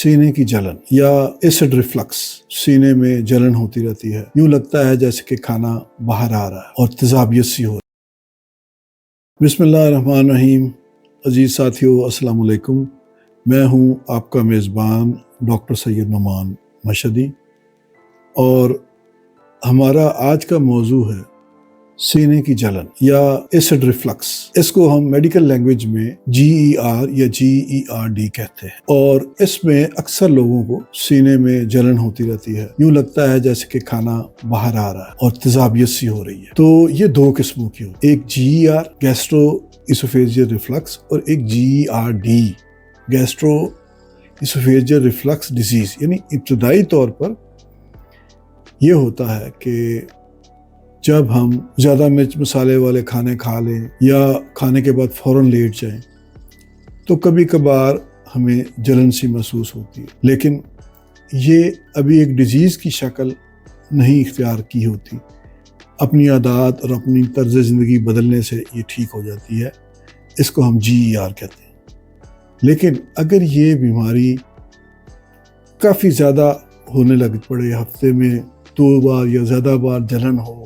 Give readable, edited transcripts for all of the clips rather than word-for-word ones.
سینے کی جلن یا ایسڈ ریفلکس، سینے میں جلن ہوتی رہتی ہے، یوں لگتا ہے جیسے کہ کھانا باہر آ رہا ہے اور تیزابیت سی ہو رہی ہے۔ بسم اللہ الرحمن الرحیم۔ عزیز ساتھیو، السلام علیکم۔ میں ہوں آپ کا میزبان ڈاکٹر سید نعمان مشہدی، اور ہمارا آج کا موضوع ہے سینے کی جلن یا ایسڈ ریفلکس۔ اس کو ہم میڈیکل لینگویج میں GER یا GERD کہتے ہیں، اور اس میں اکثر لوگوں کو سینے میں جلن ہوتی رہتی ہے، یوں لگتا ہے جیسے کہ کھانا باہر آ رہا ہے اور تیزابیت سی ہو رہی ہے۔ تو یہ دو قسموں کی ہوتی ہے، ایک GER گیسٹرو اسوفیجیل ریفلکس اور ایک GERD گیسٹرو اسوفیجیل ریفلکس ڈیزیز۔ یعنی ابتدائی طور پر یہ ہوتا ہے کہ جب ہم زیادہ مرچ مسالے والے کھانے کھا لیں یا کھانے کے بعد فوراً لیٹ جائیں تو کبھی کبھار ہمیں جلن سی محسوس ہوتی ہے، لیکن یہ ابھی ایک ڈیزیز کی شکل نہیں اختیار کی ہوتی۔ اپنی عادات اور اپنی طرز زندگی بدلنے سے یہ ٹھیک ہو جاتی ہے، اس کو ہم GER کہتے ہیں۔ لیکن اگر یہ بیماری کافی زیادہ ہونے لگ پڑے، ہفتے میں 2 بار یا زیادہ بار جلن ہو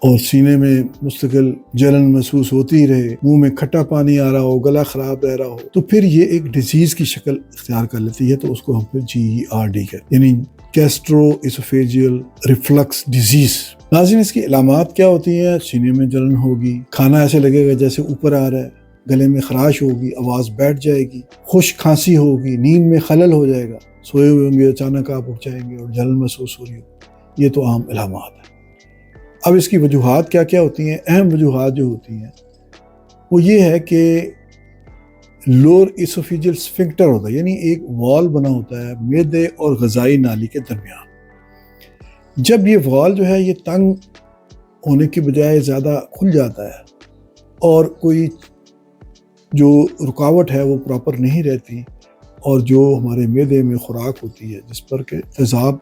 اور سینے میں مستقل جلن محسوس ہوتی رہے، منہ میں کھٹا پانی آ رہا ہو، گلا خراب رہ رہا ہو، تو پھر یہ ایک ڈیزیز کی شکل اختیار کر لیتی ہے، تو اس کو ہم پھر GERD کہتے ہیں، یعنی گیسٹرو اسوفیجیل ریفلکس ڈیزیز۔ ناظرین، اس کی علامات کیا ہوتی ہیں؟ سینے میں جلن ہوگی، کھانا ایسے لگے گا جیسے اوپر آ رہا ہے، گلے میں خراش ہوگی، آواز بیٹھ جائے گی، خشک کھانسی ہوگی، نیند میں خلل ہو جائے گا، سوئے ہوئے ہوں گے اچانک آپ اٹھ جائیں گے اور جلن محسوس ہو رہی ہوگی۔ یہ تو عام علامات ہیں۔ اب اس کی وجوہات کیا کیا ہوتی ہیں؟ اہم وجوہات جو ہوتی ہیں وہ یہ ہے کہ لوور اسوفیجیل اسفنکٹر ہوتا ہے، یعنی ایک وال بنا ہوتا ہے معدے اور غذائی نالی کے درمیان۔ جب یہ وال جو ہے یہ تنگ ہونے کی بجائے زیادہ کھل جاتا ہے اور کوئی جو رکاوٹ ہے وہ پراپر نہیں رہتی، اور جو ہمارے معدے میں خوراک ہوتی ہے جس پر کہ تیزاب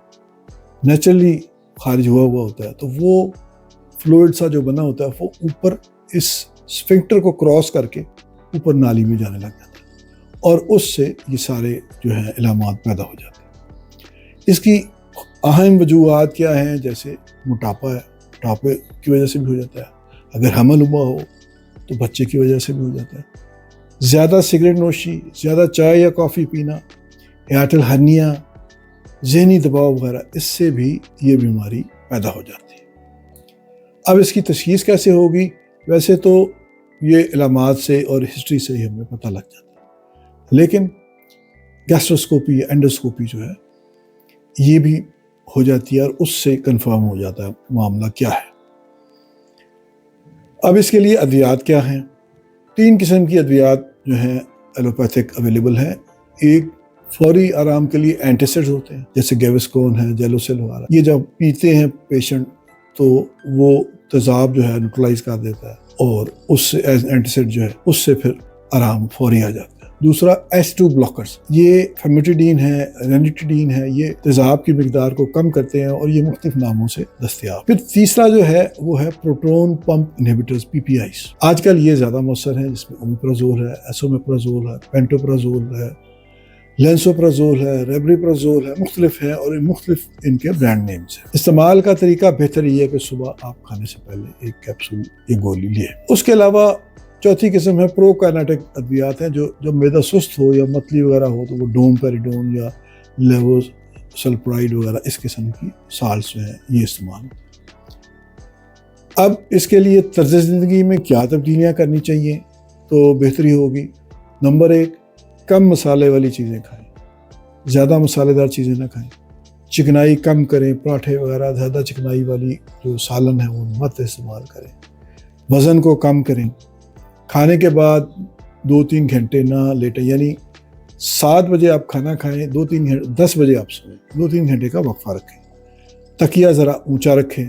نیچرلی خارج ہوا ہوتا ہے، تو وہ فلوئڈ سا جو بنا ہوتا ہے وہ اوپر اس اسفنکٹر کو کراس کر کے اوپر نالی میں جانے لگ جاتا ہے، اور اس سے یہ سارے جو ہیں علامات پیدا ہو جاتے ہیں۔ اس کی اہم وجوہات کیا ہیں؟ جیسے موٹاپا ہے، موٹاپے کی وجہ سے بھی ہو جاتا ہے، اگر حمل ہوا ہو تو بچے کی وجہ سے بھی ہو جاتا ہے، زیادہ سگریٹ نوشی، زیادہ چائے یا کافی پینا، ہیاٹل ہرنیا، ذہنی دباؤ وغیرہ، اس سے بھی یہ بیماری پیدا ہو جاتی ہے۔ اب اس کی تشخیص کیسے ہوگی؟ ویسے تو یہ علامات سے اور ہسٹری سے ہی ہمیں پتہ لگ جاتا ہے، لیکن گیسٹروسکوپی یا انڈوسکوپی جو ہے یہ بھی ہو جاتی ہے، اور اس سے کنفرم ہو جاتا ہے معاملہ کیا ہے۔ اب اس کے لیے ادویات کیا ہیں؟ 3 قسم کی ادویات جو ہیں ایلوپیتھک اویلیبل ہیں۔ ایک فوری آرام کے لیے اینٹیسڈ ہوتے ہیں، جیسے گیوسکون ہے، جیلوسل وغیرہ۔ یہ جب پیتے ہیں پیشنٹ تو وہ تیزاب جو ہے نیوٹرلائز کر دیتا ہے، اور اس سے ایز اینٹیسڈ جو ہے اس سے پھر آرام فوری آ جاتا ہے۔ دوسرا H2 بلاکرز، یہ فیمیٹیڈین ہے، رینیٹیڈین ہے، یہ تیزاب کی مقدار کو کم کرتے ہیں، اور یہ مختلف ناموں سے دستیاب۔ پھر تیسرا جو ہے وہ ہے پروٹون پمپ انہیبیٹرز PPIs۔ آج کل یہ زیادہ مؤثر ہیں، جس میں اومیپرازول ہے، ایسومیپرازول ہے، پینٹوپرازول ہے، لینسوپرازول ہے، ریبریپرازول ہے، مختلف ہے، اور مختلف ان کے برانڈ نیمز ہیں۔ استعمال کا طریقہ بہتر یہ ہے کہ صبح آپ کھانے سے پہلے ایک کیپسول یا گولی لیں۔ اس کے علاوہ چوتھی قسم ہے پرو کائنیٹک ادویات ہیں، جو جب معدہ سست ہو یا متلی وغیرہ ہو تو وہ ڈوم پیریڈون یا لیووسلپرائڈ وغیرہ اس قسم کی سالس جو ہیں یہ استعمال ہوتے ہیں۔ اب اس کے لیے طرز زندگی میں کیا تبدیلیاں کرنی چاہیے تو بہتری ہوگی؟ نمبر 1، کم مسالے والی چیزیں کھائیں، زیادہ مسالے دار چیزیں نہ کھائیں، چکنائی کم کریں، پراٹھے وغیرہ زیادہ چکنائی والی جو سالن ہے وہ مت استعمال کریں، وزن کو کم کریں، کھانے کے بعد 2-3 گھنٹے نہ لیٹیں، یعنی 7 بجے آپ کھانا کھائیں، 2-3 گھنٹے 10 بجے آپ سوئیں، 2-3 گھنٹے کا وقفہ رکھیں، تکیہ ذرا اونچا رکھیں،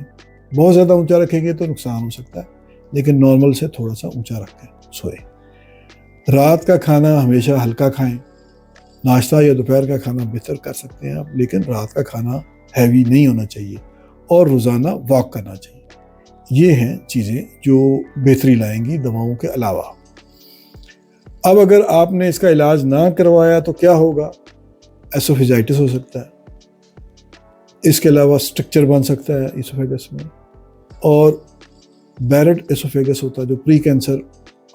بہت زیادہ اونچا رکھیں گے تو نقصان ہو سکتا ہے، لیکن نارمل سے تھوڑا سا اونچا رکھیں، سوئیں۔ رات کا کھانا ہمیشہ ہلکا کھائیں، ناشتہ یا دوپہر کا کھانا بہتر کر سکتے ہیں آپ، لیکن رات کا کھانا ہیوی نہیں ہونا چاہیے، اور روزانہ واک کرنا چاہیے۔ یہ ہیں چیزیں جو بہتری لائیں گی دواؤں کے علاوہ۔ اب اگر آپ نے اس کا علاج نہ کروایا تو کیا ہوگا؟ ایسوفیجائٹس ہو سکتا ہے، اس کے علاوہ اسٹرکچر بن سکتا ہے ایسوفیگس میں، اور بیرٹ ایسوفیگس ہوتا ہے جو پری کینسر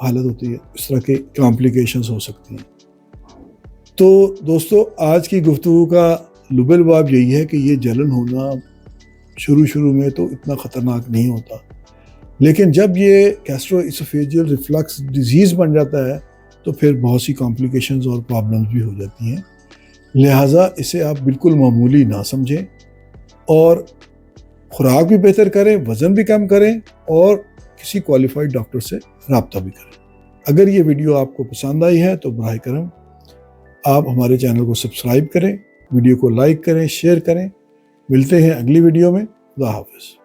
حالت ہوتی ہے، اس طرح کے کمپلیکیشنز ہو سکتی ہیں۔ تو دوستو آج کی گفتگو کا لب الباب یہی ہے کہ یہ جلن ہونا شروع میں تو اتنا خطرناک نہیں ہوتا، لیکن جب یہ گیسٹرو اسوفیجیل ریفلکس ڈیزیز بن جاتا ہے تو پھر بہت سی کمپلیکیشنز اور پرابلمز بھی ہو جاتی ہیں، لہٰذا اسے آپ بالکل معمولی نہ سمجھیں اور خوراک بھی بہتر کریں، وزن بھی کم کریں اور کسی کوالیفائڈ ڈاکٹر سے رابطہ بھی کریں۔ اگر یہ ویڈیو آپ کو پسند آئی ہے تو براہ کرم آپ ہمارے چینل کو سبسکرائب کریں، ویڈیو کو لائک کریں، شیئر کریں۔ ملتے ہیں اگلی ویڈیو میں۔ خدا حافظ۔